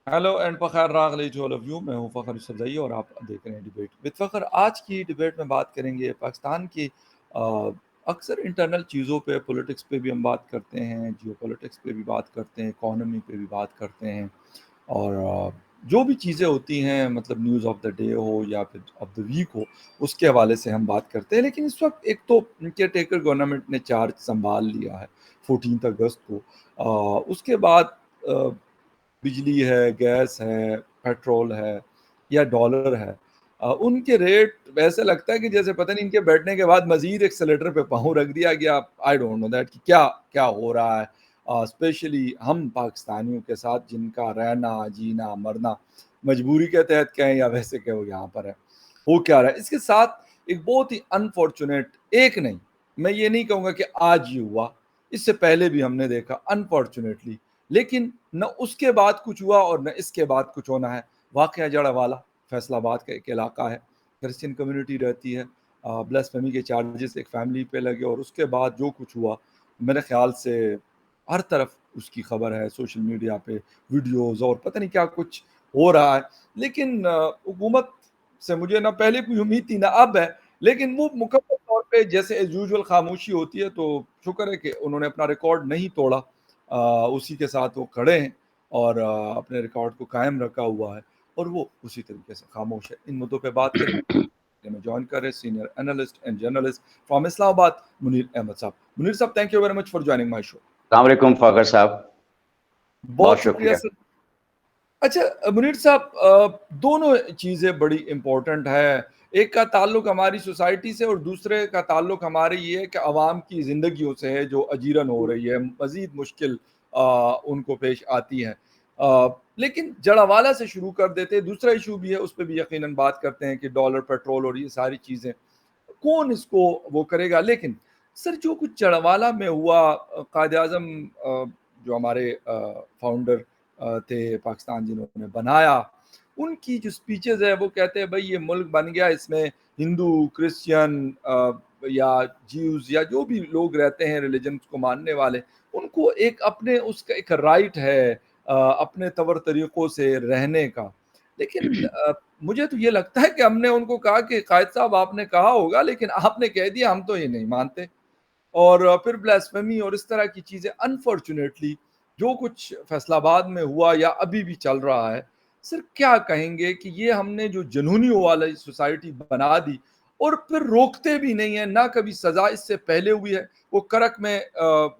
Hello and Fakhar रागली to all of you. मैं हूं फखर यूसुफजई और आप देख रहे हैं डिबेट विद फखर। आज की डिबेट में बात करेंगे पाकिस्तान की अक्सर इंटरनल चीज़ों पे, पॉलिटिक्स पे भी हम बात करते हैं, जियो पॉलिटिक्स पे भी बात करते हैं, इकोनॉमी पे भी बात करते हैं, और जो भी चीज़ें होती हैं, मतलब न्यूज़ ऑफ द डे हो या फिर ऑफ द वीक हो, उसके हवाले से हम बात करते हैं। लेकिन इस वक्त एक तो केयर टेकर गवर्नमेंट ने चार्ज संभाल लिया है 14 अगस्त को। उसके बाद बिजली है, गैस है, पेट्रोल है या डॉलर है, उनके रेट वैसे लगता है कि जैसे पता नहीं इनके बैठने के बाद मजीद एक्सेलेटर पे पाँव रख दिया गया। आई डोंट नो दैट कि क्या क्या हो रहा है, स्पेशली हम पाकिस्तानियों के साथ जिनका रहना जीना मरना मजबूरी के तहत कहें या वैसे कहो यहाँ पर है, हो क्या रहा है। इसके साथ एक बहुत ही अनफॉर्चुनेट, एक नहीं, मैं ये नहीं कहूँगा कि आज ही हुआ, इससे पहले भी हमने देखा अनफॉर्चुनेटली, लेकिन न उसके बाद कुछ हुआ और न इसके बाद कुछ होना है। वाक़या जड़ावाला फैसलाबाद का एक इलाका है, क्रिश्चियन कम्युनिटी रहती है, ब्लास्फेमी के चार्जेस एक फैमिली पे लगे और उसके बाद जो कुछ हुआ, मेरे ख्याल से हर तरफ उसकी खबर है, सोशल मीडिया पे वीडियोस और पता नहीं क्या कुछ हो रहा है। लेकिन हुकूमत से मुझे ना पहले कोई उम्मीद थी ना अब है, लेकिन वो मुकम्मल तौर पे जैसे एज यूजुअल खामोशी होती है, तो शुक्र है कि उन्होंने अपना रिकॉर्ड नहीं तोड़ा। उसी के साथ वो खड़े हैं और अपने रिकॉर्ड को कायम रखा हुआ है और वो उसी तरीके से खामोश है। इन मुद्दों पे बात करेंगे। में ज्वाइन कर रहे senior analyst and journalist from Islamabad, Munir Ahmad साहब। मुनीर साहब, thank you very much for joining my show. अस्सलाम वालेकुम फ़ाखर साहब, बहुत बहुत शुक्रिया शुक्रिया। सर। अच्छा मुनीर साहब, दोनों चीज़ें बड़ी इम्पोर्टेंट है। एक का ताल्लुक हमारी सोसाइटी से और दूसरे का ताल्लुक हमारे ये है कि आवाम की ज़िंदगियों से है, जो अजीरन हो रही है, मज़ीद मुश्किल उनको पेश आती है। लेकिन जड़ावाला से शुरू कर देते हैं, दूसरा इशू भी है, उस पर भी यकीनन बात करते हैं कि डॉलर, पेट्रोल और ये सारी चीज़ें कौन इसको वो करेगा। लेकिन सर, जो कुछ जड़ावाला में हुआ, कायद आज़म जो हमारे फाउंडर थे पाकिस्तान, जिन्होंने बनाया, उनकी जो स्पीचेस है वो कहते हैं भाई ये मुल्क बन गया, इसमें हिंदू, क्रिश्चियन या ज्यूज या जो भी लोग रहते हैं रिलीजन को मानने वाले, उनको एक अपने उसका एक राइट है अपने तवर तरीक़ों से रहने का। लेकिन मुझे तो ये लगता है कि हमने उनको कहा कि कायद साहब आपने कहा होगा, लेकिन आपने कह दिया हम तो ये नहीं मानते। और फिर ब्लास्फेमी और इस तरह की चीज़ें, अनफॉर्चुनेटली जो कुछ फैसलाबाद में हुआ या अभी भी चल रहा है, सर क्या कहेंगे कि ये हमने जो जुनूनी वाली सोसाइटी बना दी और फिर रोकते भी नहीं है, ना कभी सज़ा इससे पहले हुई है। वो करक में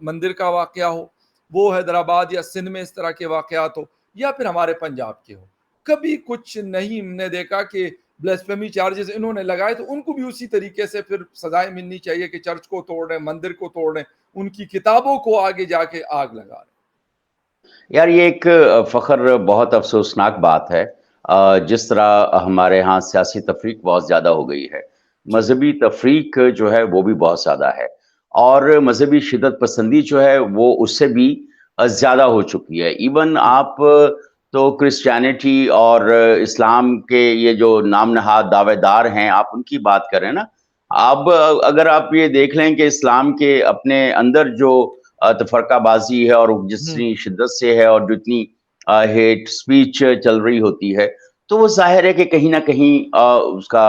मंदिर का वाक़या हो, वो हैदराबाद या सिंध में इस तरह के वाक़यात हो, या फिर हमारे पंजाब के हो, कभी कुछ नहीं हमने देखा कि ब्lasphemy चार्जेस इन्होंने लगाए तो उनको भी उसी तरीके से फिर सजाएं मिलनी चाहिए कि चर्च को तोड़ रहे हैं, मंदिर को तोड़ रहे हैं, उनकी किताबों को आगे जाके आग लगा रहे यार ये एक फ़खर बहुत अफ़सोसनाक बात है। जिस तरह हमारे यहाँ सियासी तफ़रीक बहुत ज़्यादा हो गई है, हैं। जी मज़हबी तफ़रीक जो है वो भी बहुत ज़्यादा है और मज़हबी शिदत पसंदी जो है वो उससे भी ज़्यादा हो चुकी है। इवन जी आप तो क्रिश्चियनिटी और इस्लाम के ये जो नाम नहाद दावेदार हैं, आप उनकी बात करें ना। अब अगर आप ये देख लें कि इस्लाम के अपने अंदर जो तफरकाबाजी है और जितनी शिद्दत से है और जितनी हेट स्पीच चल रही होती है, तो वो जाहिर है कि कहीं ना कहीं उसका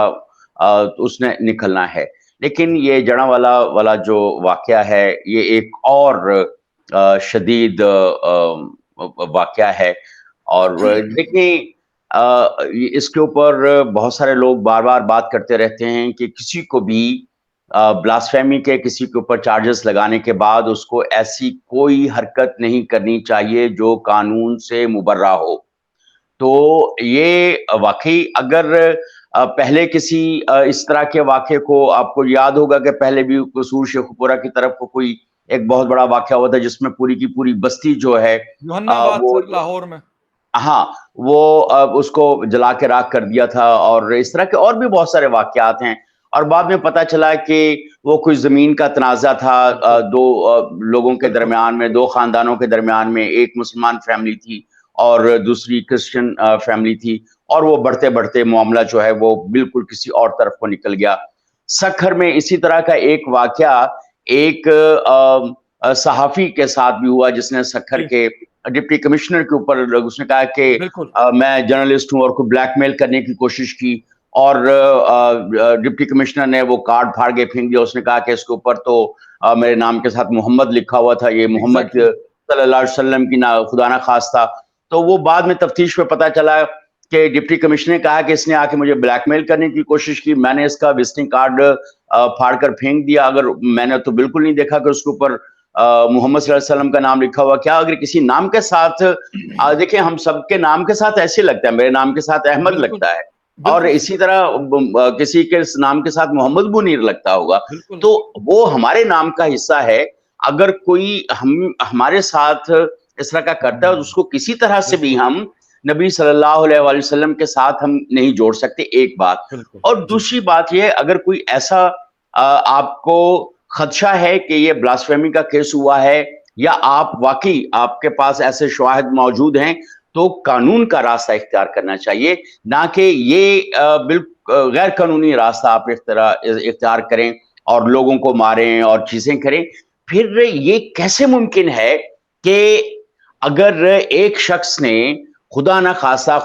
उसने निकलना है। लेकिन जी ये जड़ावाला वाला जो वाकया है, ये एक और शदीद वाकया है। और देखिए, इसके ऊपर बहुत सारे लोग बार बार बात करते रहते हैं कि किसी को भी ब्लास्फेमी के किसी के ऊपर चार्जेस लगाने के बाद उसको ऐसी कोई हरकत नहीं करनी चाहिए जो कानून से मुबर्रा हो। तो ये वाक़ई अगर पहले किसी इस तरह के वाक़ये को आपको याद होगा कि पहले भी कसूर शेखुपुरा की तरफ को कोई एक बहुत बड़ा वाक़या हुआ था जिसमें पूरी की पूरी बस्ती जो है जोहन्नाबाद वो सर, लाहौर में। हाँ, वो उसको जला के राख कर दिया था और इस तरह के और भी बहुत सारे वाक़यात हैं। और बाद में पता चला कि वो कोई ज़मीन का तनाज़ा था, बिल्कुल 2 लोगों के बिल्कुल। दरमियान में, 2 ख़ानदानों के दरमियान में, एक मुसलमान फ़ैमिली थी और दूसरी क्रिश्चियन फ़ैमिली थी और वो बढ़ते-बढ़ते मामला जो है वो बिल्कुल किसी और तरफ को निकल गया। सखर में इसी तरह का एक वाक़या एक सहाफ़ी के साथ भी हुआ जिसने सखर जी के डिप्टी कमिश्नर के ऊपर उसने कहा कि बिल्कुल, मैं जर्नलिस्ट हूं और कोई ब्लैकमेल करने की कोशिश की, और डिप्टी कमिश्नर ने वो कार्ड फाड़ के फेंक दिया। उसने कहा कि इसके ऊपर तो मेरे नाम के साथ मोहम्मद लिखा हुआ था, ये मोहम्मद एग्ज़ैक्टली, सल्लल्लाहु अलैहि वसल्लम की ना खुदा ना खास्ता। तो वो बाद में तफ्तीश में पता चला कि डिप्टी कमिश्नर ने कहा कि इसने आके मुझे ब्लैकमेल करने की कोशिश की, मैंने इसका विजिटिंग कार्ड फाड़ कर फेंक दिया। अगर मैंने तो बिल्कुल नहीं देखा कि उसके ऊपर मोहम्मद सल्लल्लाहु अलैहि वसल्लम का नाम लिखा हुआ। क्या अगर किसी नाम के साथ देखिए, हम सबके नाम के साथ ऐसे लगता है, मेरे नाम के साथ अहमद बिल्कुल, लगता है, और बिल्कुल सही, इसी तरह किसी के नाम के साथ मोहम्मद मुनीर लगता होगा। बिल्कुल, तो वो हमारे नाम का हिस्सा है। अगर कोई हम हमारे साथ इस तरह का करता है, तो उसको किसी तरह से भी बिल्कुल, हम नबी सल्लल्लाहु अलैहि वसल्लम के साथ हम नहीं जोड़ सकते, एक बात। बिल्कुल, और जी, दूसरी बात ये, अगर कोई ऐसा आपको खदशा है कि ये ब्लास्फेमी का केस हुआ है, या आप वाकई आपके पास ऐसे शवाहिद मौजूद हैं, तो कानून का रास्ता इख्तियार करना चाहिए, ना कि ये गैर कानूनी रास्ता आप इख्तियार करें और लोगों को मारें और चीजें करें। फिर ये कैसे मुमकिन है कि अगर एक शख्स ने खुदा ना खास्ता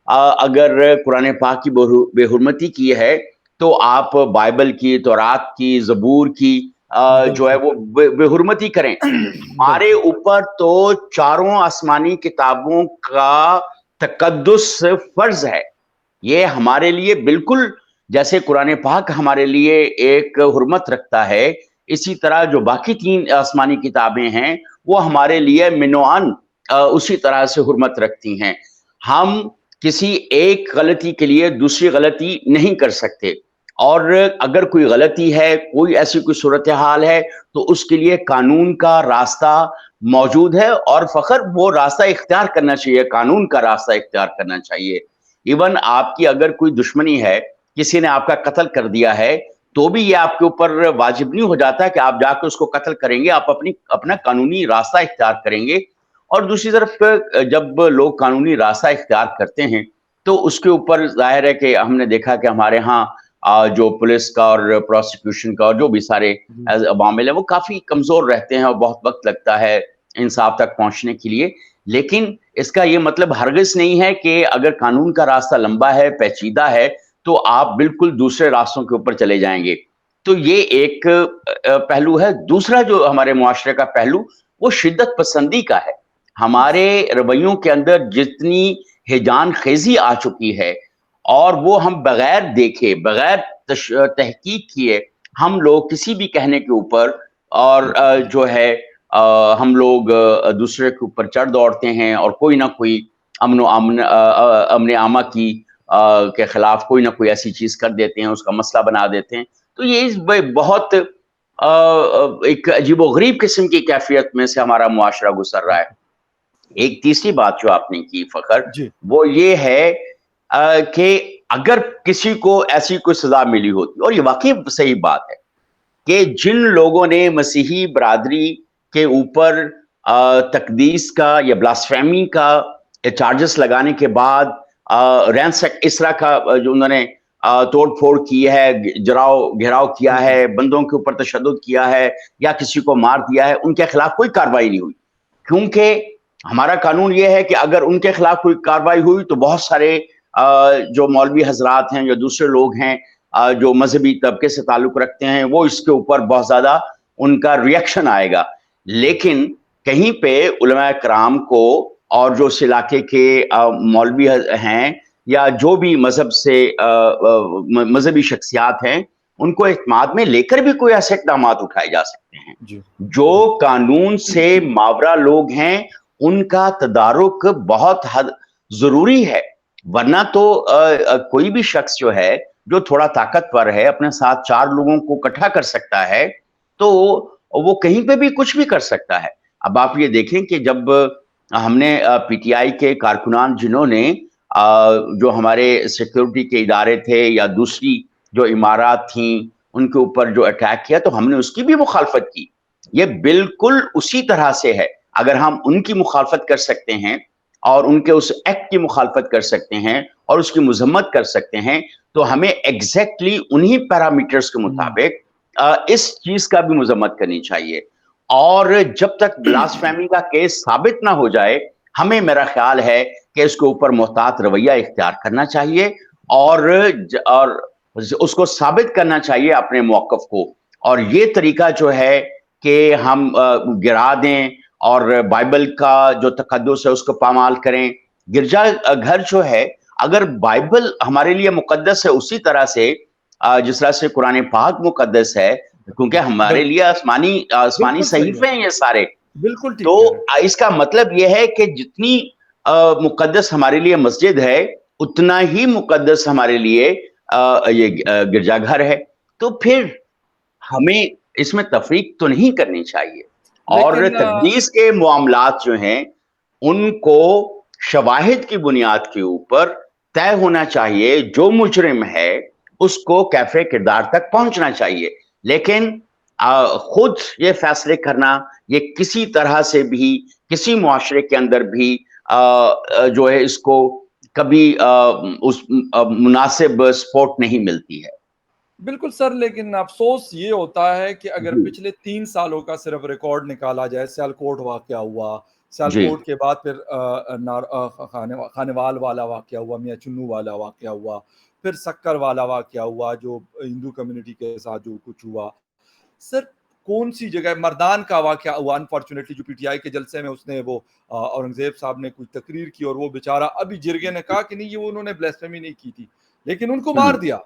अगर कुरान पाक की बेहुरमती की है, तो आप बाइबल की, तौरात की, ज़बूर की जो है बिल्कुल, वो बेहुरमती करें। हमारे बिल्कुल, ऊपर तो चारों आसमानी किताबों का तकद्दुस फर्ज है। ये हमारे लिए बिल्कुल, जैसे कुरान पाक हमारे लिए एक हुर्मत रखता है, इसी तरह जो बाकी 3 आसमानी किताबें हैं, वो हमारे लिए मिनोअन उसी तरह से हुर्मत रखती हैं। हम किसी एक गलती के लिए दूसरी गलती नहीं कर सकते, और अगर कोई गलती है, कोई ऐसी कोई सूरत-ए-हाल है, तो उसके लिए कानून का रास्ता मौजूद है, और फ़ख्र वो रास्ता इख्तियार करना चाहिए, कानून का रास्ता इख्तियार करना चाहिए। इवन आपकी अगर कोई दुश्मनी है, किसी ने आपका कत्ल कर दिया है, तो भी ये आपके ऊपर वाजिब नहीं हो जाता कि आप जाके उसको कत्ल करेंगे, आप अपना कानूनी रास्ता इख्तियार करेंगे। और दूसरी तरफ जब लोग कानूनी रास्ता इख्तियार करते हैं, तो उसके ऊपर ज़ाहिर है कि हमने देखा कि हमारे यहाँ जो पुलिस का और प्रोसिक्यूशन का और जो भी सारे जी, अवामिल हैं, वो काफ़ी कमज़ोर रहते हैं और बहुत वक़्त लगता है इंसाफ तक पहुँचने के लिए। लेकिन इसका ये मतलब हरगिज़ नहीं है कि अगर कानून का रास्ता लंबा है, पेचीदा है, तो आप बिल्कुल दूसरे रास्तों के ऊपर चले जाएँगे। तो ये एक पहलू है। दूसरा जो हमारे मुआशरे का पहलू, वो शिद्दत पसंदी का है। हमारे रवैयों के अंदर जितनी हिजान-खेज़ी आ चुकी है, और वो हम बगैर देखे, बगैर तहकीक किए, हम लोग किसी भी कहने के ऊपर और जो है हम लोग दूसरे के ऊपर चढ़ दौड़ते हैं, और कोई ना कोई अमन आमा की के खिलाफ कोई ना कोई ऐसी चीज कर देते हैं, उसका मसला बना देते हैं। तो ये बहुत एक अजीबो-गरीब किस्म की कैफियत में से हमारा मुआशरा गुजर रहा है। बिल्कुल, एक तीसरी बात जो आपने की फ़ख्र, जी, वो ये है कि अगर किसी को ऐसी कोई सज़ा मिली होती, और ये वाक़ई सही बात है, कि जिन लोगों ने मसीही बरादरी के ऊपर तकदीस का या ब्लास्फेमी का चार्जेस लगाने के बाद रैंसक इस तरह का जो उन्होंने तोड़-फोड़ की है, घेराव किया बिल्कुल, है, बंदों के ऊपर तशद्दुद किया है, या किसी को मार दिया है, उनके खिलाफ कोई कार्रवाई नहीं हुई। क्योंकि हमारा कानून ये है कि अगर उनके खिलाफ कोई कार्रवाई हुई, तो बहुत सारे जो मौलवी हजरात हैं या दूसरे लोग हैं जो मजहबी तबके से ताल्लुक रखते हैं, वो इसके ऊपर बहुत ज्यादा उनका रिएक्शन आएगा। लेकिन कहीं पे उलमा कराम को और जो इस इलाके के मौलवी हैं, या जो भी मजहब से मजहबी शख्सियात हैं, उनको एतमाद में लेकर भी कोई ऐसे इकदाम उठाए जा सकते हैं। जी, जो जी, कानून से मावरा लोग हैं, उनका तदारुक बहुत हद ज़रूरी है। वरना तो कोई भी शख्स जो है, जो थोड़ा ताकतवर है, अपने साथ 4 लोगों को इकट्ठा कर सकता है, तो वो कहीं पे भी कुछ भी कर सकता है। अब आप ये देखें कि जब हमने पीटीआई के कारकुनान जिन्होंने जो हमारे सिक्योरिटी के इदारे थे या दूसरी जो इमारत थीं, उनके ऊपर जो अटैक किया, तो हमने उसकी भी मुखालफत की। ये बिल्कुल उसी तरह से है। अगर हम उनकी मुखालफत कर सकते हैं, और उनके उस एक्ट की मुखालफत कर सकते हैं, और उसकी मजम्मत कर सकते हैं, तो हमें एग्जैक्टली उन्हीं पैरामीटर्स के हुँ, मुताबिक इस चीज का भी मजम्मत करनी चाहिए। اور جب تک بلاسفیمی کا کیس ثابت نہ ہو جائے ہمیں میرا خیال ہے کہ اس کے اوپر محتاط رویہ اختیار کرنا چاہیے اور اس کو ثابت کرنا چاہیے اپنے موقف کو. اور یہ طریقہ جو ہے کہ ہم گرا دیں اور بائبل کا جو تقدس ہے اس کو پامال کریں. گرجا گھر جو ہے اگر بائبل ہمارے لیے مقدس ہے اسی طرح سے جس طرح سے قرآن پاک مقدس ہے, کیونکہ ہمارے لیے آسمانی بالکل صحیح صحیفے ہیں یہ سارے, بالکل ٹھیک تو کہہ رہے ہیں. اس کا مطلب یہ ہے کہ جتنی مقدس ہمارے لیے مسجد ہے اتنا ہی مقدس ہمارے لیے یہ گرجا گھر ہے. تو پھر ہمیں اس میں تفریق تو نہیں کرنی چاہیے, اور لیکن تقدیس کے معاملات جو ہیں ان کو شواہد کی بنیاد کے اوپر طے ہونا چاہیے. جو مجرم ہے اس کو کیفے کردار تک پہنچنا چاہیے, لیکن خود یہ فیصلے کرنا یہ کسی طرح سے بھی کسی معاشرے کے اندر بھی جو ہے اس کو کبھی اس مناسب سپورٹ نہیں ملتی ہے. بالکل سر, لیکن افسوس یہ ہوتا ہے کہ اگر جی پچھلے 3 سالوں کا صرف ریکارڈ نکالا جائے, سیالکوٹ واقعہ ہوا, جی سیالکوٹ کے بعد پھر خانوال والا واقعہ ہوا, میاں چنو والا واقعہ ہوا, پھر سکر والا واقعہ ہوا جو ہندو کمیونٹی کے ساتھ جو کچھ ہوا. سر کون سی جگہ مردان کا واقعہ ہوا انفارچونیٹلی, جو پی ٹی آئی کے جلسے میں اس نے وہ اورنگزیب صاحب نے کوئی تقریر کی اور وہ بیچارہ ابھی جرگے نے کہا کہ نہیں یہ انہوں نے بلیسفیمی نہیں کی تھی لیکن ان کو مار دیا,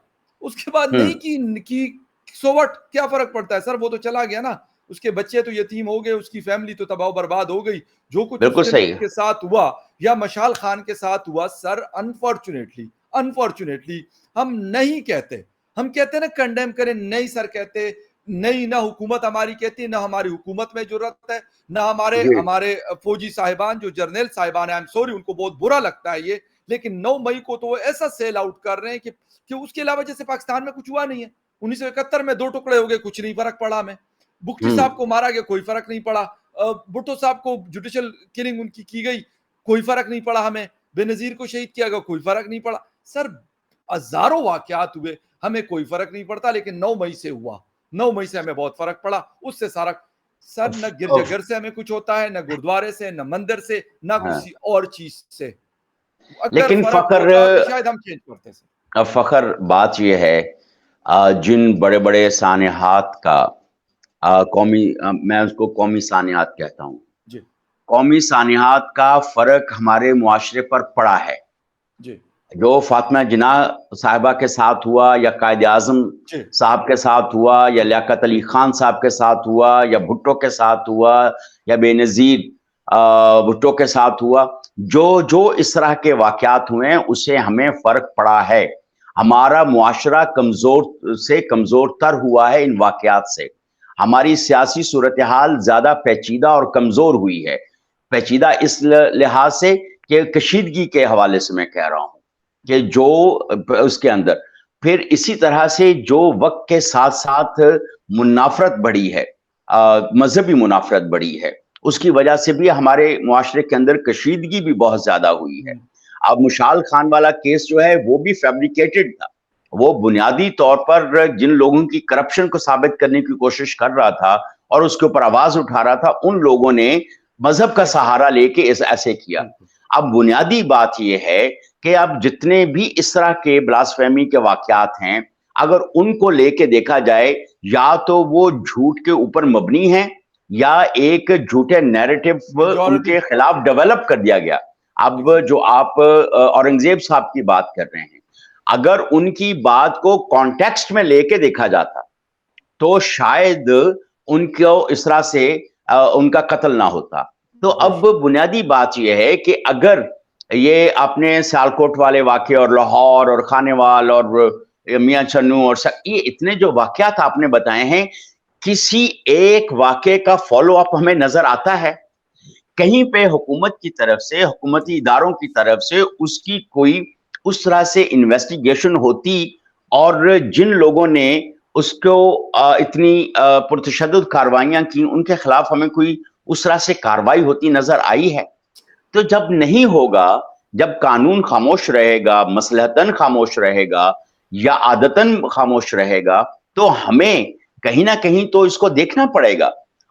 اس کے بعد نہیں کی سو وٹ, کیا فرق پڑتا ہے سر, وہ تو چلا گیا نا, اس کے بچے تو یتیم ہو گئے, اس کی فیملی تو تباہ و برباد ہو گئی. جو کچھ بالکل اس صحیح. کے ساتھ ہوا یا مشال خان کے ساتھ ہوا سر, انفارچونیٹلی ہم نہیں کہتے, ہم کہتے نا کنڈیم کریں, نہیں سر کہتے نہیں, نہ حکومت ہماری کہتی, نہ ہماری حکومت میں جرات ہے, نہ ہمارے فوجی صاحبان جو جرنیل صاحبان ہیں, I'm sorry ان کو بہت برا لگتا ہے یہ, لیکن 9 مئی کو تو وہ ایسا سیل آؤٹ کر رہے ہیں کہ اس کے علاوہ جیسے پاکستان میں کچھ ہوا نہیں ہے. 1971 میں 2 ٹکڑے ہو گئے, کچھ نہیں فرق پڑا ہمیں. بگٹی صاحب کو مارا گیا, کوئی فرق نہیں پڑا. بھٹو صاحب کو جوڈیشل کلنگ ان کی گئی, کوئی فرق نہیں پڑا ہمیں. بے نظیر کو شہید کیا گیا, کوئی فرق نہیں پڑا. سر ہزاروں واقعات ہوئے, ہمیں کوئی فرق نہیں پڑتا, لیکن 9 مئی سے ہوا, 9 مئی سے ہمیں بہت فرق پڑا. اس سے سارا سر, نہ گرجا گھر سے ہمیں کچھ ہوتا ہے, نہ گردوارے سے, نہ مندر سے, نہ کسی اور چیز سے. اگر لیکن فرق ہوتا تو شاید ہم چینج کرتے سر. فخر بات یہ ہے جن بڑے بڑے سانحات کا قومی, میں اس کو قومی سانحات کہتا ہوں, جی قومی سانحات کا فرق ہمارے معاشرے پر پڑا ہے. جی جو فاطمہ جناح صاحبہ کے ساتھ ہوا, یا قائد اعظم جی صاحب کے ساتھ ہوا, یا لیاقت علی خان صاحب کے ساتھ ہوا, یا بھٹو کے ساتھ ہوا, یا بے نظیر بھٹو کے ساتھ ہوا, جو اس طرح کے واقعات ہوئے ہیں اسے ہمیں فرق پڑا ہے. ہمارا معاشرہ کمزور سے کمزور تر ہوا ہے ان واقعات سے. ہماری سیاسی صورتحال زیادہ پیچیدہ اور کمزور ہوئی ہے. پیچیدہ اس لحاظ سے کہ کشیدگی کے حوالے سے میں کہہ رہا ہوں کہ جو اس کے اندر پھر اسی طرح سے جو وقت کے ساتھ ساتھ منافرت بڑھی ہے, مذہبی منافرت بڑھی ہے, اس کی وجہ سے بھی ہمارے معاشرے کے اندر کشیدگی بھی بہت زیادہ ہوئی ہے. اب مشال خان والا کیس جو ہے وہ بھی فیبریکیٹڈ تھا, وہ بنیادی طور پر جن لوگوں کی کرپشن کو ثابت کرنے کی کوشش کر رہا تھا اور اس کے اوپر آواز اٹھا رہا تھا, ان لوگوں نے مذہب کا سہارا لے کے ایسے کیا. اب بنیادی بات یہ ہے کہ اب جتنے بھی اس طرح کے بلاسفیمی کے واقعات ہیں, اگر ان کو لے کے دیکھا جائے, یا تو وہ جھوٹ کے اوپر مبنی ہیں یا ایک جھوٹے نیریٹو ان کے خلاف ڈیولپ کر دیا گیا. اب جو آپ اورنگزیب صاحب کی بات کر رہے ہیں, اگر ان کی بات کو کانٹیکسٹ میں لے کے دیکھا جاتا تو شاید ان کو اس طرح سے ان کا قتل نہ ہوتا. تو اب بنیادی بات یہ ہے کہ اگر یہ اپنے سیالکوٹ والے واقعے اور لاہور اور خانیوال اور میاں چنو اور یہ اتنے جو واقعات آپ نے بتائے ہیں, کسی ایک واقعے کا فالو اپ ہمیں نظر آتا ہے کہیں پہ حکومت کی طرف سے, حکومتی اداروں کی طرف سے اس کی کوئی اس طرح سے انویسٹیگیشن ہوتی, اور جن لوگوں نے اس کو اتنی پرتشدد کاروائیاں کی ان کے خلاف ہمیں کوئی اس طرح سے کاروائی ہوتی نظر آئی ہے؟ تو جب نہیں ہوگا, جب قانون خاموش رہے گا, مصلحتاً خاموش رہے گا یا عادتاً خاموش رہے گا, تو ہمیں کہیں نہ کہیں تو اس کو دیکھنا پڑے گا.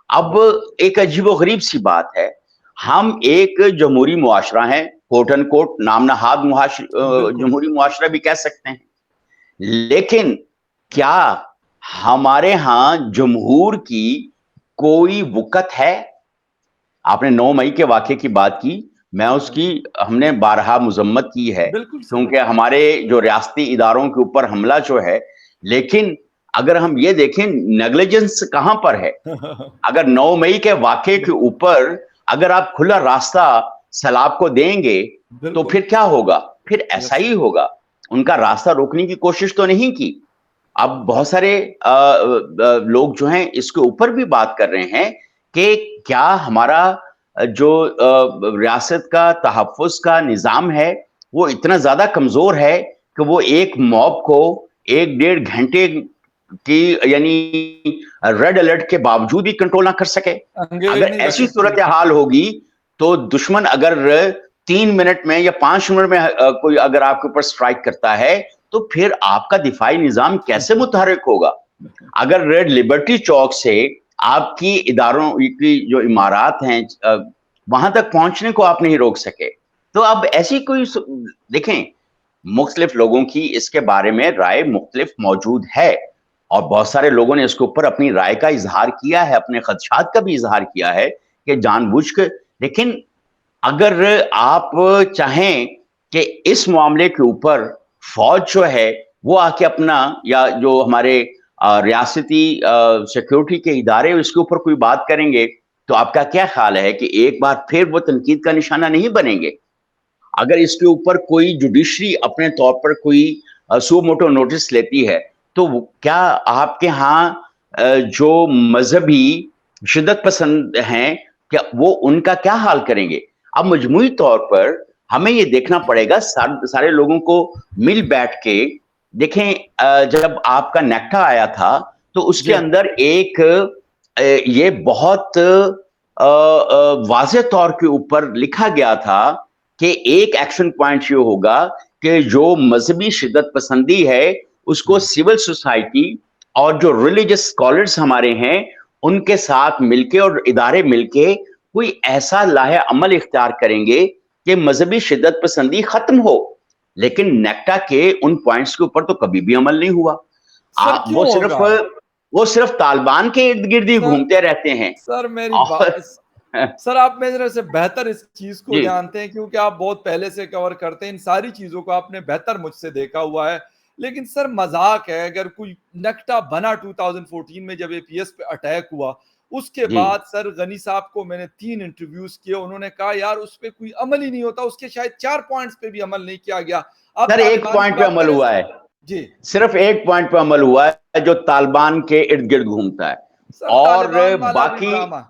अब एक अजीबोगरीब सी बात है, हम एक जमहूरी मुआशरा हैं, कोट एंड कोट, नाम नहाद बिल्कुल। जमहूरी मुआशरा भी कह सकते हैं, लेकिन क्या हमारे यहाँ जमहूर की कोई वक़्त है? आपने 9 मई के वाक़ये की बात की, मैं उसकी हमने बारहा मज़म्मत की है, बिल्कुल सर। क्योंकि हमारे जो रियासती इदारों के ऊपर हमला जो है, लेकिन अगर हम ये देखें नेग्लिजेंस कहाँ पर है? अगर 9 मई के वाक़ये के ऊपर अगर आप खुला रास्ता सैलाब को देंगे, तो बिल्कुल। फिर क्या होगा? फिर ऐसा यस। ही होगा। उनका रास्ता रोकने की कोशिश तो नहीं की। अब बहुत सारे लोग जो हैं इसके ऊपर भी बात कर रहे हैं कि क्या हमारा जो रियासत का तहफ़्फ़ुज़ का निज़ाम है, वो इतना ज़्यादा कमज़ोर है कि वो एक मॉब को 1 डेढ़ घंटे की यानी रेड अलर्ट के बावजूद भी कंट्रोल ना कर सके। अंगेज अगर नहीं रख ऐसी सकती। सूरत हाल होगी, तो दुश्मन अगर 3 मिनट में या 5 मिनट में कोई अगर आपके ऊपर स्ट्राइक करता है, तो फिर आपका दिफाई निज़ाम कैसे मुतहर्रिक होगा? अगर रेड लिबर्टी चौक से आपकी इदारों की जो इमारत हैं वहां तक पहुंचने को आप नहीं रोक सके, तो अब ऐसी कोई देखें, मुख्तलिफ लोगों की इसके बारे में राय मुख्तलिफ मौजूद है और बहुत सारे लोगों ने इसके ऊपर अपनी राय का इजहार किया है, अपने खदशात का भी इजहार किया है कि जानबूझ कर, लेकिन अगर आप चाहें कि इस मामले के ऊपर फौज जो है वो आके अपना या जो हमारे रियासती सिक्योरिटी के इदारे इसके ऊपर कोई बात करेंगे, तो आपका क्या ख्याल है कि एक बार फिर वो तनकीद का निशाना नहीं बनेंगे? अगर इसके ऊपर कोई जुडिशरी अपने तौर पर कोई सो मोटो नोटिस लेती है, तो क्या आपके यहाँ जो मजहबी शिदत पसंद हैं, क्या वो उनका क्या हाल करेंगे? अब मजमूई तौर पर हमें ये देखना पड़ेगा, सारे लोगों को मिल बैठ के देखें। जब आपका नेक्टा आया था, तो उसके जी। अंदर एक ये बहुत वाज़ेह तौर के ऊपर लिखा गया था कि एक एक्शन पॉइंट ये होगा कि जो मजहबी शिद्दत पसंदी है उसको सिविल सोसाइटी और जो रिलीजियस स्कॉलर्स हमारे हैं उनके साथ मिलके और इदारे मिलके कोई ऐसा लाहे अमल इख्तियार करेंगे कि मजहबी शिद्दत पसंदी खत्म हो। लेकिन नेक्टा के उन पॉइंट्स के ऊपर तो कभी भी अमल नहीं हुआ। सर क्यों होगा? वो सिर्फ तालिबान के इर्द गिर्द ही सर घूमते रहते हैं। सर मेरी और बात, सर आप मेरे से बेहतर इस चीज को जी जानते हैं क्योंकि आप बहुत पहले से कवर करते हैं इन सारी चीजों को, आपने बेहतर मुझसे देखा हुआ है। लेकिन सर मजाक है, अगर कोई नक्टा बना 2014 में जब एपीएस पे अटैक हुआ, उसके जी बाद सर गनी साहब को मैंने 3 इंटरव्यूज किए, उन्होंने कहा यार उस पे कोई अमल ही नहीं होता, उसके शायद 4 पॉइंट्स पे भी अमल नहीं किया गया। आप सर, एक तालिबान की पॉइंट पे बात अमल करें हुआ सर। है। जी। सिर्फ एक पॉइंट पे अमल हुआ है जो तालिबान के इर्द गिर्द घूमता है। सर और तालिबान वाला भी बाकी ड्रामा।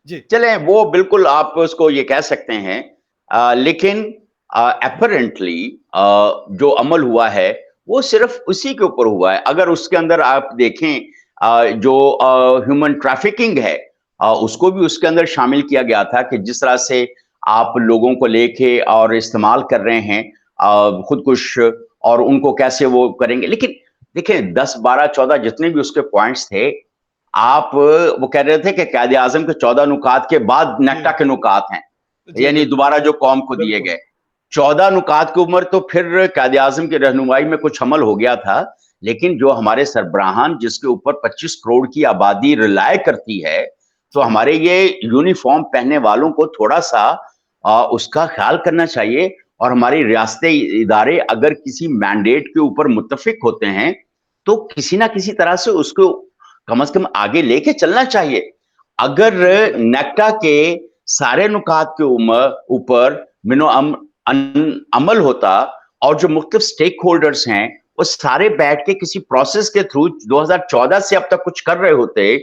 जी। चलें, वो बिल्कुल आप उसको ये कह सकते हैं। लेकिन अपरेंटली जो अमल हुआ है वो सिर्फ उसी के ऊपर हुआ है। अगर उसके अंदर आप देखें जो ह्यूमन ट्रैफिकिंग है उसको भी उसके अंदर शामिल किया गया था कि जिस तरह से आप लोगों को लेके और इस्तेमाल कर रहे हैं खुदकुश, और उनको कैसे वो करेंगे। लेकिन देखें 10 12 14 जितने भी उसके पॉइंट्स थे, आप वो कह रहे थे कि कायदे आजम के 14 नुकात के बाद जी। नेक्टा के नुकात हैं, जी यानी बिल्कुल। दोबारा जो कौम को दिए बिल्कुल। गए 14 नुकात की उम्र, तो फिर कायदे आजम की रहनुमाई में कुछ अमल हो गया था। लेकिन जो हमारे सरबराहान जिसके ऊपर 25 करोड़ की आबादी रिलाय करती है, तो जी। हमारे ये यूनिफॉर्म पहनने वालों को थोड़ा सा उसका ख्याल करना चाहिए। और हमारी रियासती इदारे अगर किसी मैंडेट के ऊपर मुत्तफिक होते हैं, तो किसी ना किसी तरह से उसको कम से कम आगे लेके चलना चाहिए। अगर बिल्कुल। नेक्टा के सारे नुकात के ऊपर मिनो अमल होता और जो मुख्तलिफ स्टेक होल्डर्स हैं वो सारे बैठ के किसी प्रोसेस के थ्रू 2014 से अब तक कुछ कर रहे होते,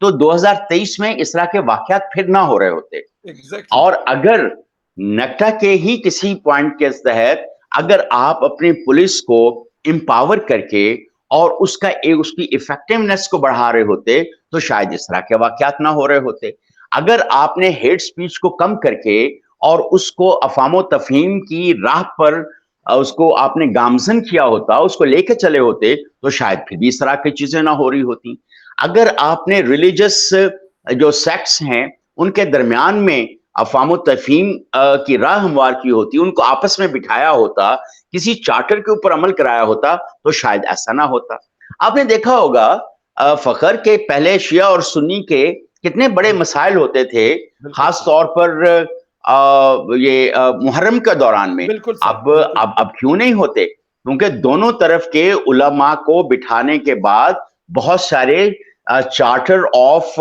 तो 2023 में इस तरह के वाकयात फिर ना हो रहे होते। एग्जैक्टली। और अगर नेक्टा के ही किसी पॉइंट के तहत अगर आप अपनी पुलिस को एम्पावर करके और उसकी इफेक्टिवनेस को बढ़ा रहे होते, तो शायद इस तरह के वाकयात ना हो रहे होते। अगर आपने हेट स्पीच को कम करके और उसको अफामो तफहीम की राह पर उसको आपने गामजन किया होता, उसको लेके चले होते, तो शायद फिर भी इस तरह की चीजें ना हो रही होती। अगर आपने रिलीजियस جو سیکٹس ہیں ان کے درمیان میں افہام و تفہیم کی راہ ہموار کی ہوتی، ان کو آپس میں بٹھایا ہوتا، کسی چارٹر کے اوپر عمل کرایا ہوتا تو شاید ایسا نہ ہوتا۔ آپ نے دیکھا ہوگا فخر کے پہلے شیعہ اور سنی کے کتنے بڑے جی مسائل ہوتے تھے، بالکل خاص صحیح، طور پر یہ محرم کے دوران میں۔ بالکل صحیح، اب بالکل اب صحیح، اب کیوں نہیں ہوتے؟ کیونکہ دونوں طرف کے علماء کو بٹھانے کے بعد بہت سارے چارٹر آف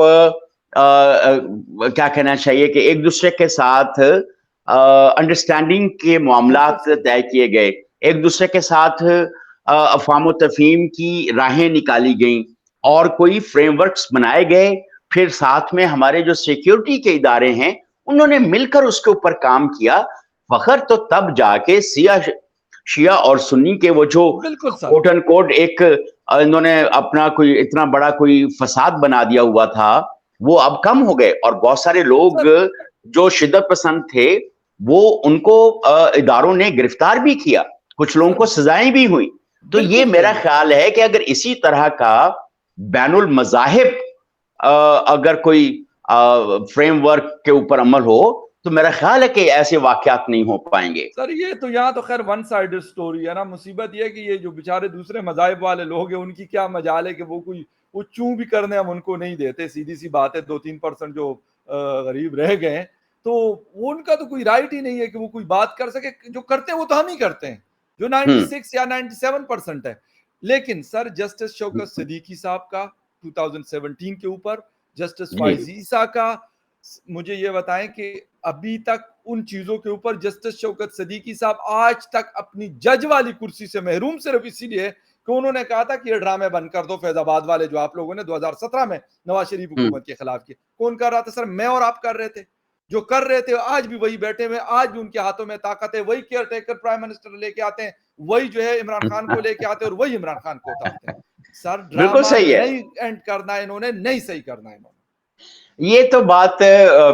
کیا کہنا چاہیے کہ ایک دوسرے کے ساتھ انڈرسٹینڈنگ کے بالکل معاملات صحیح، طے کیے گئے، ایک دوسرے کے ساتھ افہام و تفہیم کی راہیں نکالی گئیں اور کوئی فریم ورکس بنائے گئے، پھر ساتھ میں ہمارے جو سیکیورٹی کے ادارے ہیں انہوں نے مل کر اس کے اوپر کام کیا۔ فخر تو تب جا کے شیعہ اور سنی کے وہ جو بالکل صحیح، کوٹ اینڈ کوٹ ایک انہوں نے اپنا کوئی اتنا بڑا کوئی فساد بنا دیا ہوا تھا، وہ اب کم ہو گئے، اور بہت سارے لوگ سر جو شدت پسند تھے وہ ان کو اداروں نے گرفتار بھی کیا، کچھ لوگوں سر کو سزائیں بھی ہوئی۔ تو یہ بالکل میرا صحیح، خیال ہے کہ اگر اسی طرح کا بین المذاہب اگر کوئی فریم ورک کے اوپر عمل ہو تو میرا خیال ہے کہ ایسے واقعات نہیں ہو پائیں گے۔ سر یہ تو یہاں تو خیر ون سائڈڈ سٹوری ہے نا، مصیبت یہ ہے کہ یہ جو بیچارے دوسرے مذاہب والے لوگ ہیں ان کی کیا مجال ہے کہ وہ چوں بھی کرنے ہم ان کو نہیں دیتے، سیدھی سی بات ہے، 2-3% جو غریب رہ گئے ہیں تو وہ ان کا تو کوئی رائٹ ہی نہیں ہے کہ وہ کوئی بات کر سکے، جو کرتے ہیں وہ تو ہم ہی کرتے ہیں جو 96 یا 97% ہے۔ لیکن سر جسٹس شوکت صدیقی صاحب کا 2017 کے اوپر، جسٹس جی فائز عیسیٰ کا، مجھے یہ بتائیں کہ ابھی تک ان چیزوں کے اوپر جسٹس شوکت صدیقی صاحب آج تک اپنی جج والی کرسی سے محروم صرف اسی لیے کہ انہوں نے کہا تھا کہ یہ ڈرامے بند کر دو فیض آباد والے جو آپ لوگوں نے 2017 میں نواز شریف حکومت کے خلاف کیے۔ کون کر رہا تھا سر؟ میں اور آپ کر رہے تھے، جو کر رہے تھے آج بھی وہی بیٹھے ہوئے، آج بھی ان کے ہاتھوں میں طاقت ہے، وہی کیئر ٹیکر پرائم منسٹر لے کے آتے ہیں، وہی جو ہے عمران خان کو لے کے آتے ہیں اور وہی عمران خان کو اتارتے ہیں۔ سر بالکل ڈرامہ صحیح ہے، نہیں اینڈ کرنا ہے انہوں نے، نہیں صحیح کرنا ہے انہوں نے۔ یہ تو بات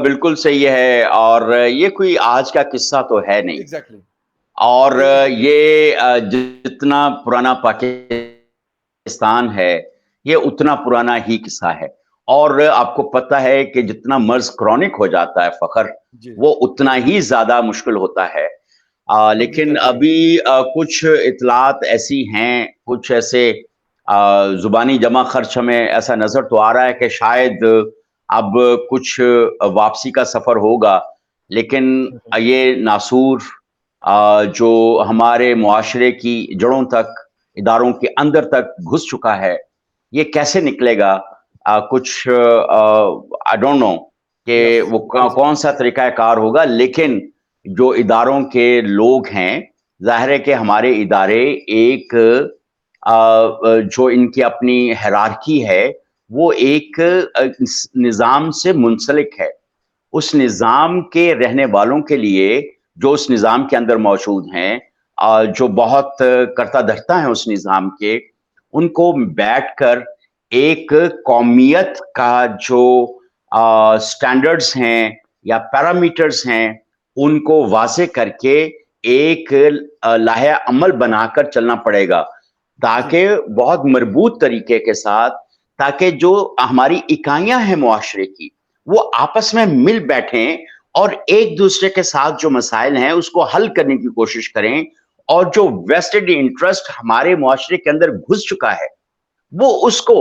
بالکل صحیح ہے، اور یہ کوئی آج کا قصہ تو ہے نہیں، ایگزیکٹلی اور بالکل یہ جتنا پرانا پاکستان ہے یہ اتنا پرانا ہی قصہ ہے، اور آپ کو پتہ ہے کہ جتنا مرض کرونک ہو جاتا ہے فخر جی وہ اتنا ہی زیادہ مشکل ہوتا ہے۔ ہم بھی لیکن کہتے رہتے ابھی کچھ اطلاعات ایسی ہیں، کچھ ایسے زبانی جمع خرچ ہمیں ایسا نظر تو آ رہا ہے کہ شاید اب کچھ واپسی کا سفر ہوگا، لیکن ہیں۔ یہ ناسور جو ہمارے معاشرے کی جڑوں تک، اداروں کے اندر تک گھس چکا ہے، یہ کیسے نکلے گا؟ کچھ آئی ڈونٹ نو کہ یس وہ بالکل صحیح، کون سا طریقہ کار ہوگا، لیکن جو اداروں کے لوگ ہیں، ظاہر ہے کہ ہمارے ادارے ایک جو ان کی اپنی ہیرارکی ہے وہ ایک نظام سے منسلک ہے۔ اس نظام کے رہنے والوں کے لیے جو اس نظام کے اندر موجود ہیں، جو بہت کرتا دھرتا ہیں اس نظام کے، ان کو بیٹھ کر ایک قومیت کا جو سٹینڈرڈز ہیں یا پیرامیٹرز ہیں ان کو واضح کر کے ایک لائحہ عمل بنا کر چلنا پڑے گا، جی تاکہ بہت مربوط طریقے کے ساتھ، تاکہ جو ہماری اکائیاں ہیں معاشرے کی وہ آپس میں مل بیٹھیں اور ایک دوسرے کے ساتھ جو مسائل ہیں اس کو حل کرنے کی کوشش کریں، اور جو ویسٹڈ انٹرسٹ ہمارے معاشرے کے اندر گھس چکا ہے وہ اس کو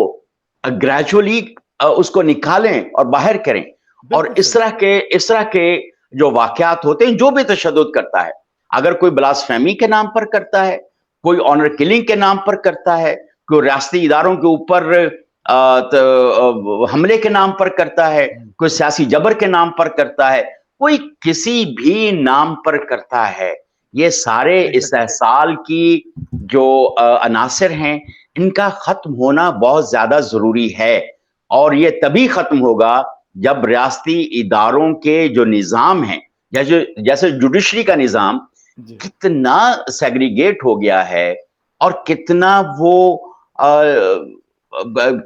گریجولی اس کو نکالیں اور باہر کریں۔ اور بالکل اس صحیح، طرح کے جو واقعات ہوتے ہیں، جو بھی تشدد کرتا ہے، اگر کوئی بلاسفیمی کے نام پر کرتا ہے، کوئی آنر کلنگ کے نام پر کرتا ہے، کوئی ریاستی اداروں کے اوپر حملے کے نام پر کرتا ہے، کوئی سیاسی جبر کے نام پر کرتا ہے، کوئی کسی بھی نام پر کرتا ہے، یہ سارے ایگزیکٹلی استحصال کی جو عناصر ہیں ان کا ختم ہونا بہت زیادہ ضروری ہے، اور یہ تبھی ختم ہوگا جب ریاستی اداروں کے جو نظام ہیں، جیسے جوڈیشری کا نظام جی کتنا سیگریگیٹ ہو گیا ہے، اور کتنا وہ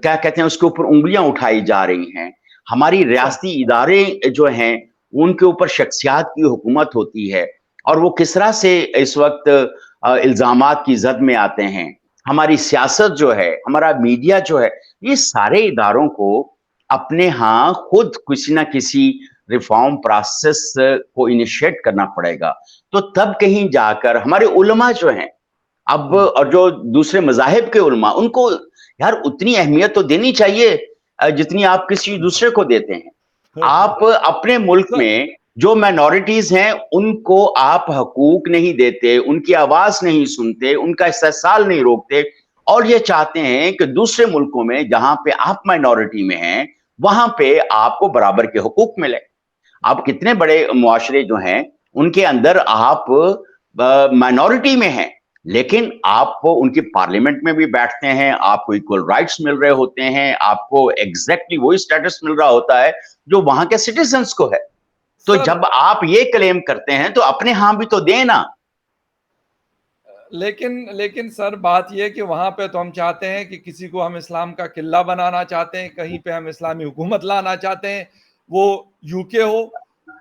کیا کہتے ہیں اس کے اوپر انگلیاں اٹھائی جا رہی ہیں۔ ہماری سر ریاستی ادارے جو ہیں ان کے اوپر شخصیات کی حکومت ہوتی ہے، اور وہ کس طرح سے اس وقت الزامات کی زد میں آتے ہیں۔ ہماری سیاست جو ہے، ہمارا میڈیا جو ہے، یہ سارے اداروں کو अपने हाँ खुद किसी ना किसी रिफॉर्म प्रोसेस को इनिशिएट करना पड़ेगा। तो तब कहीं जाकर हमारे उलमा जो हैं अब, और जो दूसरे मज़ाहिब के उलमा, उनको यार उतनी अहमियत तो देनी चाहिए जितनी आप किसी दूसरे को देते हैं। आप अपने मुल्क सर में जो माइनॉरिटीज हैं उनको आप हकूक नहीं देते, उनकी आवाज नहीं सुनते, उनका इस्तेहसाल नहीं रोकते, और ये चाहते हैं कि दूसरे मुल्कों में जहां पे आप माइनॉरिटी में हैं वहां पे आपको बराबर के हकूक मिले। आप कितने बड़े मुआशरे जो हैं उनके अंदर आप माइनॉरिटी में हैं, लेकिन आप उनकी पार्लियामेंट में भी बैठते हैं, आपको इक्वल राइट्स मिल रहे होते हैं, आपको एग्जैक्टली वही स्टेटस मिल रहा होता है जो वहां के सिटीजन्स को है। तो सर जब आप ये क्लेम करते हैं तो अपने यहां भी तो दें ना। लेकिन लेकिन सर बात ये है कि वहां पे तो हम चाहते हैं कि किसी को हम इस्लाम का किला बनाना चाहते हैं, कहीं पे हम इस्लामी हुकूमत लाना चाहते हैं, वो यूके हो,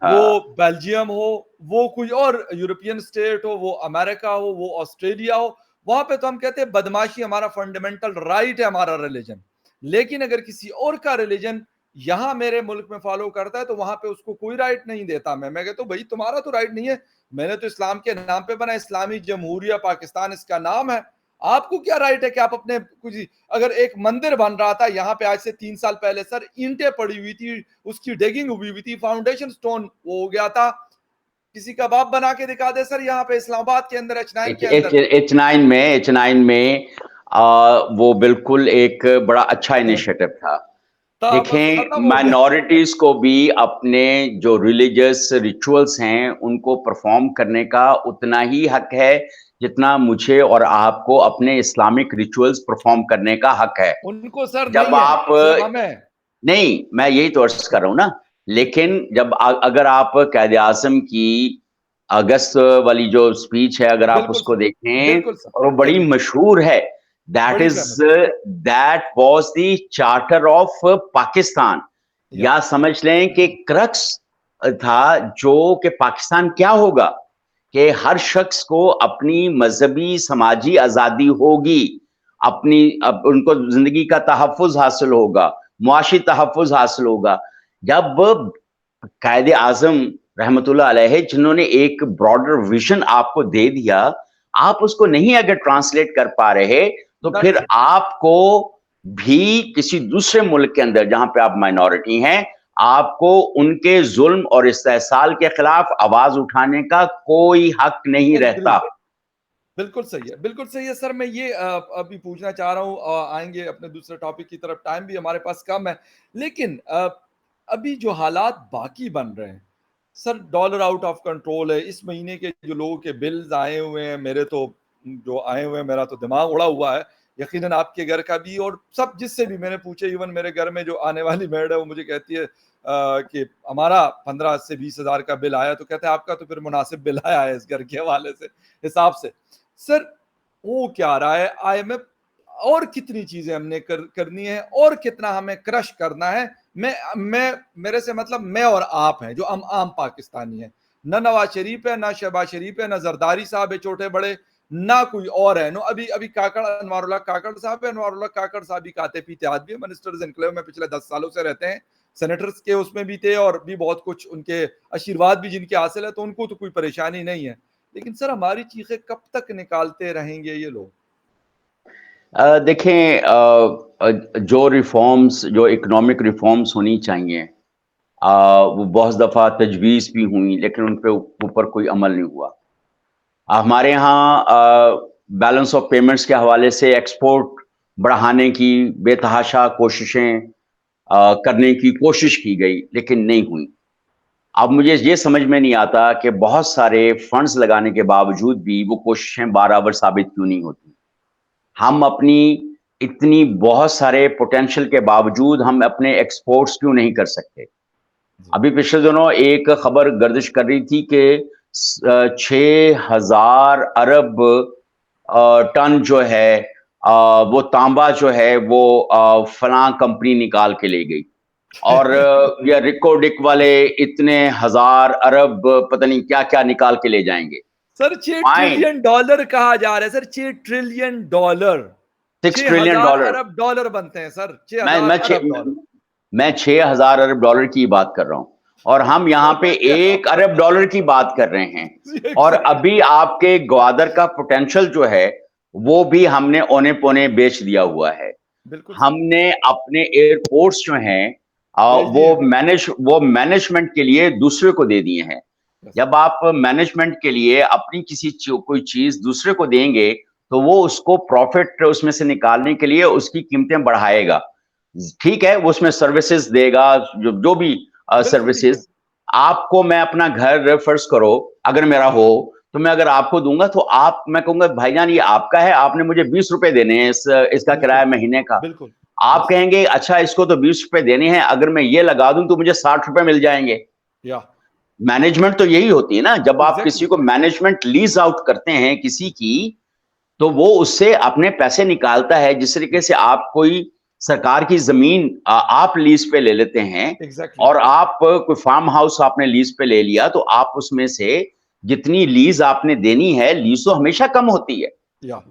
वो बेल्जियम हो, वो कोई और यूरोपियन स्टेट हो, वो अमेरिका हो, वो ऑस्ट्रेलिया हो, वहां पे तो हम कहते हैं बदमाशी हमारा फंडामेंटल राइट है, हमारा रिलीजन। लेकिन अगर किसी और का रिलीजन यहाँ मेरे मुल्क में फॉलो करता है तो वहां पे उसको कोई राइट नहीं देता। मैं कहता हूँ भाई तुम्हारा तो राइट नहीं है, मैंने तो इस्लाम के नाम पे बना, इस्लामी जमहूरिया पाकिस्तान इसका नाम है, आपको क्या राइट है कि आप अपने कुछ, अगर एक मंदिर बन रहा था यहाँ पे आज से 3 साल पहले सर, ईंटें पड़ी हुई थी, उसकी डेगिंग हुई हुई थी, फाउंडेशन स्टोन वो हो गया था, किसी का बाप बना के दिखा दे सर यहाँ पे इस्लामाबाद के अंदर, H9 के अंदर। एच नाइन में वो बिल्कुल एक बड़ा अच्छा इनिशिएटिव था। था बस देखें, खत्म हो गया। माइनॉरिटीज को भी अपने जो रिलीजियस रिचुअल्स हैं उनको परफॉर्म करने का उतना ही हक है जितना मुझे और आपको अपने इस्लामिक रिचुअल्स परफॉर्म करने का हक है। उनको सर जब नहीं है, आप सिर्फ हमें। नहीं, मैं यही तो अर्ज कर रहा हूं ना। लेकिन जब अगर आप कायदे आजम की अगस्त वाली जो स्पीच है अगर आप बिल्कुल उसको सर, देखें, बिल्कुल सर, और वो बड़ी एग्री, मशहूर है, दैट बड़ी इज फेमस है। That was the charter of Pakistan. या या समझ लें कि क्रक्स था जो कि पाकिस्तान क्या होगा, कि हर शख्स को अपनी मजहबी समाजी आजादी होगी, उनको जिंदगी का तहफ़्फ़ुज़ हासिल होगा, मुआशी तहफ़्फ़ुज़ हासिल होगा। जब कायदे आजम रहमतुल्लाह अलैह जिन्होंने एक ब्रॉडर विजन आपको दे दिया, आप उसको नहीं अगर ट्रांसलेट कर पा रहे, तो फिर दैट्स इट। आपको भी किसी दूसरे मुल्क के अंदर जहां पे आप माइनॉरिटी हैं, आपको उनके जुल्म और इस्तेहसाल के खिलाफ आवाज उठाने का कोई हक नहीं एग्री, रहता। बिल्कुल सही है, बिल्कुल सही है सर। मैं ये अभी पूछना चाह रहा हूँ, आएंगे अपने दूसरे टॉपिक की तरफ, टाइम भी हमारे पास कम है, लेकिन अभी जो हालात बाकी बन रहे हैं sir, dollar out of control है, इस महीने के जो लोगों के बिल्स आए हुए हैं, मेरे तो जो आए हुए हैं, मेरा तो दिमाग उड़ा हुआ है, यकीनन आपके घर का भी, और सब जिससे भी मैंने पूछे, इवन मेरे घर में जो आने वाली मेड है वो मुझे कहती है कि हमारा 15 से 20 हजार का बिल आया, तो कहते हैं आपका तो फिर मुनासिब बिल आया है इस घर के हवाले से, हिसाब से। सर वो क्या रहा है आईएमएफ, और कितनी चीजें हमने करनी है, और कितना हमें क्रश करना है। मैं मेरे से मतलब मैं और आप हैं जो हम आम पाकिस्तानी हैं, ना नवाज शरीफ है, ना शहबाज शरीफ है, ना जरदारी साहब है छोटे बड़े, ना कोई और है। नो अभी अभी काकड़, अनवारुल्लाह काकड़ साहब है, अनवारुल्लाह काकड़ साहब भी खाते पीते आदमी, मिनिस्टर्स एनक्लेव में पिछले 10 सालों से रहते हैं, सेनेटर्स के उसमें भी थे, और भी बहुत कुछ उनके आशीर्वाद भी जिनके हासिल है, तो उनको तो कोई परेशानी नहीं है। लेकिन सर हमारी चीखें कब तक निकालते रहेंगे ये लोग? देखें, जो रिफॉर्म्स, जो इकोनॉमिक रिफॉर्म्स होनी चाहिए, वो बहुत दफ़ा तजवीज़ भी हुई लेकिन उन पे ऊपर कोई अमल नहीं हुआ। हमारे यहाँ बैलेंस ऑफ पेमेंट्स के हवाले से एक्सपोर्ट बढ़ाने की बेतहाशा कोशिशें करने की कोशिश की गई लेकिन नहीं हुई। अब मुझे ये समझ में नहीं आता कि बहुत सारे फंड्स लगाने के बावजूद भी वो कोशिशें बराबर साबित क्यों नहीं होती। हम अपनी इतनी बहुत सारे पोटेंशियल के बावजूद हम अपने एक्सपोर्ट्स क्यों नहीं कर सकते। अभी पिछले दिनों एक खबर गर्दिश कर रही थी कि 6,000 अरब टन जो है वो तांबा जो है वो फलां कंपनी निकाल के ले गई, और ये रिकोडिक वाले इतने हजार अरब पता नहीं क्या क्या निकाल के ले जाएंगे। सर 6 फाइन, ट्रिलियन डॉलर कहा जा रहा है सर, 6 ट्रिलियन डॉलर, सिक्स छह ट्रिलियन हजार डॉलर अरब डॉलर बनते हैं सर, छह मैं हजार मैं अरब डॉलर میں 6,000 ارب ڈالر کی بات کر رہا ہوں اور ہم یہاں پہ 1 ارب ڈالر کی بات کر رہے ہیں. اور ابھی آپ کے گوادر کا پوٹینشل جو ہے وہ بھی ہم نے اونے پونے بیچ دیا ہوا ہے. بالکل ہم نے اپنے ایئرپورٹس جو ہیں وہ مینجمنٹ کے لیے دوسرے کو دے دیے ہیں. جب آپ مینجمنٹ کے لیے اپنی کسی کوئی چیز دوسرے کو دیں گے تو وہ اس کو پروفٹ اس میں سے نکالنے کے لیے اس کی قیمتیں بڑھائے گا. ٹھیک ہے, وہ اس میں سروسز دے گا, جو بھی سروسز. آپ کو میں اپنا گھر فرض کرو اگر میرا ہو تو میں اگر آپ کو دوں گا تو میں کہوں گا بھائی جان یہ آپ کا ہے, آپ نے مجھے 20 روپے دینے ہیں اس کا کرایہ مہینے کا. آپ کہیں گے اچھا اس کو تو 20 روپے دینے ہیں, اگر میں یہ لگا دوں تو مجھے 60 روپے مل جائیں گے. مینجمنٹ تو یہی ہوتی ہے نا, جب آپ کسی کو مینجمنٹ لیز آؤٹ کرتے ہیں کسی کی تو وہ اس سے اپنے پیسے نکالتا ہے. جس طریقے سے آپ کوئی سرکار کی زمین آپ لیز پہ لے لیتے ہیں اور آپ کوئی فارم ہاؤس آپ نے لیز پہ لے لیا تو آپ اس میں سے جتنی لیز آپ نے دینی ہے, لیز تو ہمیشہ کم ہوتی ہے.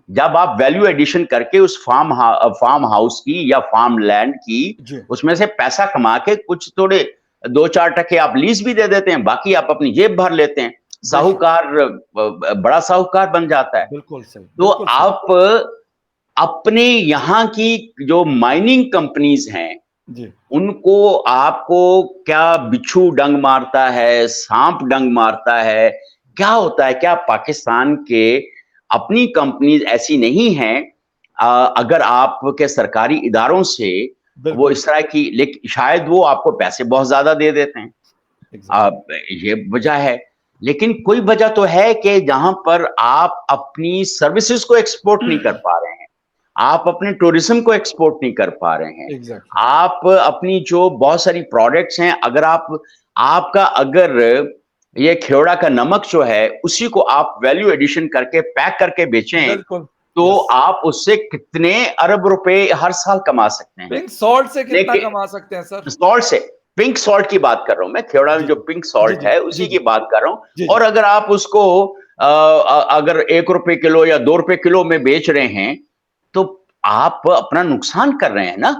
جب آپ ویلیو ایڈیشن کر کے اس فارم ہاؤس کی یا فارم لینڈ کی اس میں سے پیسہ کما کے کچھ تھوڑے 2-4% آپ لیز بھی دے دیتے ہیں, باقی آپ اپنی جیب بھر لیتے ہیں. ساہوکار بڑا ساہوکار بن جاتا ہے. تو آپ اپنے یہاں کی جو مائننگ کمپنیز ہیں ان کو آپ کو کیا بچھو ڈنگ مارتا ہے, سانپ ڈنگ مارتا ہے, کیا ہوتا ہے, کیا پاکستان کے اپنی کمپنیز ایسی نہیں ہیں اگر آپ کے سرکاری اداروں سے وہ اس طرح کی, لیکن شاید وہ آپ کو پیسے بہت زیادہ دے دیتے ہیں, یہ وجہ ہے. لیکن کوئی وجہ تو ہے کہ جہاں پر آپ اپنی سروسز کو ایکسپورٹ نہیں کر پا رہے ہیں, آپ اپنے ٹورزم کو ایکسپورٹ نہیں کر پا رہے ہیں, آپ اپنی جو بہت ساری پروڈکٹس ہیں اگر آپ کا اگر یہ کھیوڑا کا نمک جو ہے اسی کو آپ ویلیو ایڈیشن کر کے پیک کر کے بیچیں تو آپ اس سے کتنے ارب روپے ہر سال کما سکتے ہیں. پنک سالٹ سے کتنا کما سکتے ہیں سر؟ سالٹ سے, پنک سالٹ کی بات کر رہا ہوں میں, کھیوڑا میں جو پنک سالٹ ہے اسی کی بات کر رہا ہوں. اور اگر آپ اس کو اگر 1 روپے کلو یا 2 روپے کلو میں بیچ رہے ہیں تو آپ اپنا نقصان کر رہے ہیں نا.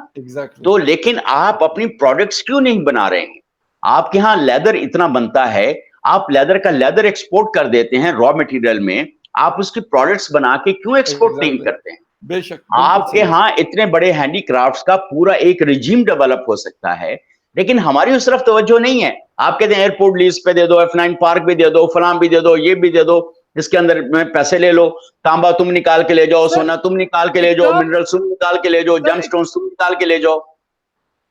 تو لیکن آپ اپنی پروڈکٹس کیوں نہیں بنا رہے ہیں؟ آپ کے ہاں لیدر اتنا بنتا ہے, آپ لیدر ایکسپورٹ کر دیتے ہیں را مٹیریل میں, آپ اس کی پروڈکٹس بنا کے کیوں ایکسپورٹ نہیں کرتے ہیں؟ بے شک آپ کے ہاں اتنے بڑے ہینڈی کرافٹس کا پورا ایک رجیم ڈیولپ ہو سکتا ہے, لیکن ہماری اس طرف توجہ نہیں ہے. آپ کہتے ہیں ایئرپورٹ لیز پہ دے دو, F9 پارک بھی دے دو, فلاں بھی دے دو, یہ بھی دے دو, اس کے اندر میں پیسے لے لو, تانبا تم نکال کے لے جاؤ, سونا تم نکال کے لے جاؤ, منرل تم نکال کے لے جاؤ, جم سٹونز تم نکال کے لے جاؤ.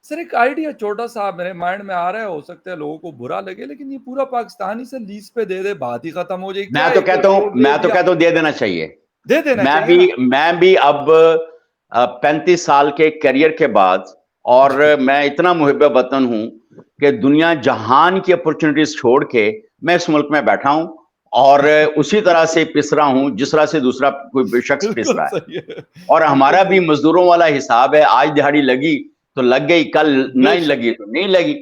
سر ایک آئیڈیا چھوٹا سا میرے مائنڈ میں آ رہا ہے, ہو سکتا ہے لوگوں کو برا لگے, لیکن یہ پورا پاکستان ہی سے لیز پہ دے دے, بات ہی ختم ہو جائے. میں تو کہتا ہوں دے دینا چاہیے. دے دینا چاہیے. میں بھی اب 35 سال کے کیریئر کے بعد, اور میں اتنا محب وطن ہوں کہ دنیا جہان کی اپورچونٹیز چھوڑ کے میں اس ملک میں بیٹھا ہوں اور اسی طرح سے پس رہا ہوں جس طرح سے دوسرا کوئی شخص پس رہا ہے. اور ہمارا بھی مزدوروں والا حساب ہے, آج دہاڑی لگی تو لگ گئی, کل نہیں لگی تو نہیں لگی.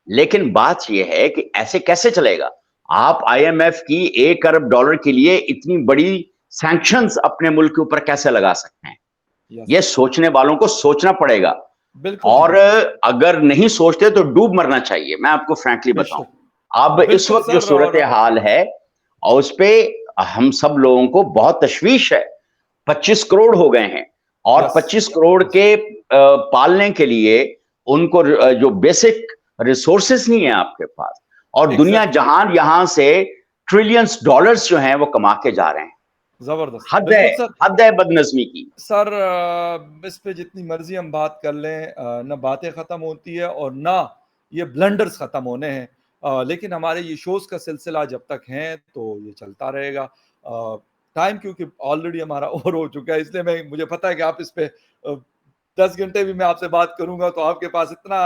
لیکن بات یہ ہے کہ ایسے کیسے چلے گا؟ آپ IMF کی 1 ارب ڈالر کے لیے اتنی بڑی سینکشنز اپنے ملک کے اوپر کیسے لگا سکتے ہیں؟ یہ سوچنے والوں کو سوچنا پڑے گا, اور اگر نہیں سوچتے تو ڈوب مرنا چاہیے. میں آپ کو فرینکلی بتاؤں, اب اس وقت جو صورتحال ہے اور اس پہ ہم سب لوگوں کو بہت تشویش ہے. 25 کروڑ ہو گئے ہیں, اور 25 کروڑ کے پالنے کے لیے ان کو جو بیسک ریسورسز نہیں ہیں آپ کے پاس, اور دنیا جہان یہاں سے ٹریلینز ڈالرز جو ہیں وہ کما کے جا رہے ہیں. زبردست, حد ہے بد نظمی کی. سر اس پہ جتنی مرضی ہم بات کر لیں نہ باتیں ختم ہوتی ہے اور نہ یہ بلنڈرز ختم ہونے ہیں, لیکن ہمارے یہ شوز کا سلسلہ جب تک ہیں تو یہ چلتا رہے گا. ٹائم کیونکہ آلریڈی ہمارا اوور ہو چکا ہے, اس لیے مجھے پتا ہے کہ آپ اس پہ 10 گھنٹے بھی میں آپ سے بات کروں گا تو آپ کے پاس اتنا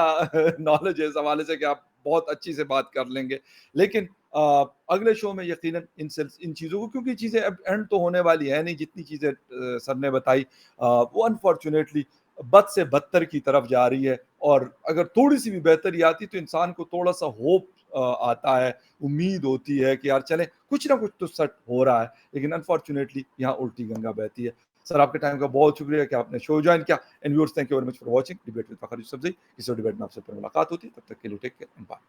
نالج ہے اس حوالے سے کہ آپ بہت اچھی سے بات کر لیں گے. لیکن اگلے شو میں یقیناً ان چیزوں کو, کیونکہ چیزیں اب اینڈ تو ہونے والی ہے نہیں, جتنی چیزیں سر نے بتائی وہ انفارچونیٹلی بد سے بدتر کی طرف جا رہی ہے, اور اگر تھوڑی سی بھی بہتری آتی تو انسان کو تھوڑا سا ہوپ آتا ہے, امید ہوتی ہے کہ یار چلیں کچھ نہ کچھ تو سیٹ ہو رہا ہے, لیکن انفارچونیٹلی یہاں الٹی گنگا بہتی ہے. سر آپ کے ٹائم کا بہت شکریہ کہ آپ نے شو جوائن کیا. And viewers thank you very much for watching debate with فخر یوسف زئی. کسی اور ڈیبیٹ میں آپ سے پھر ملاقات ہوتی ہے. تب تک کے لیے ٹیک کیئر اینڈ بائے.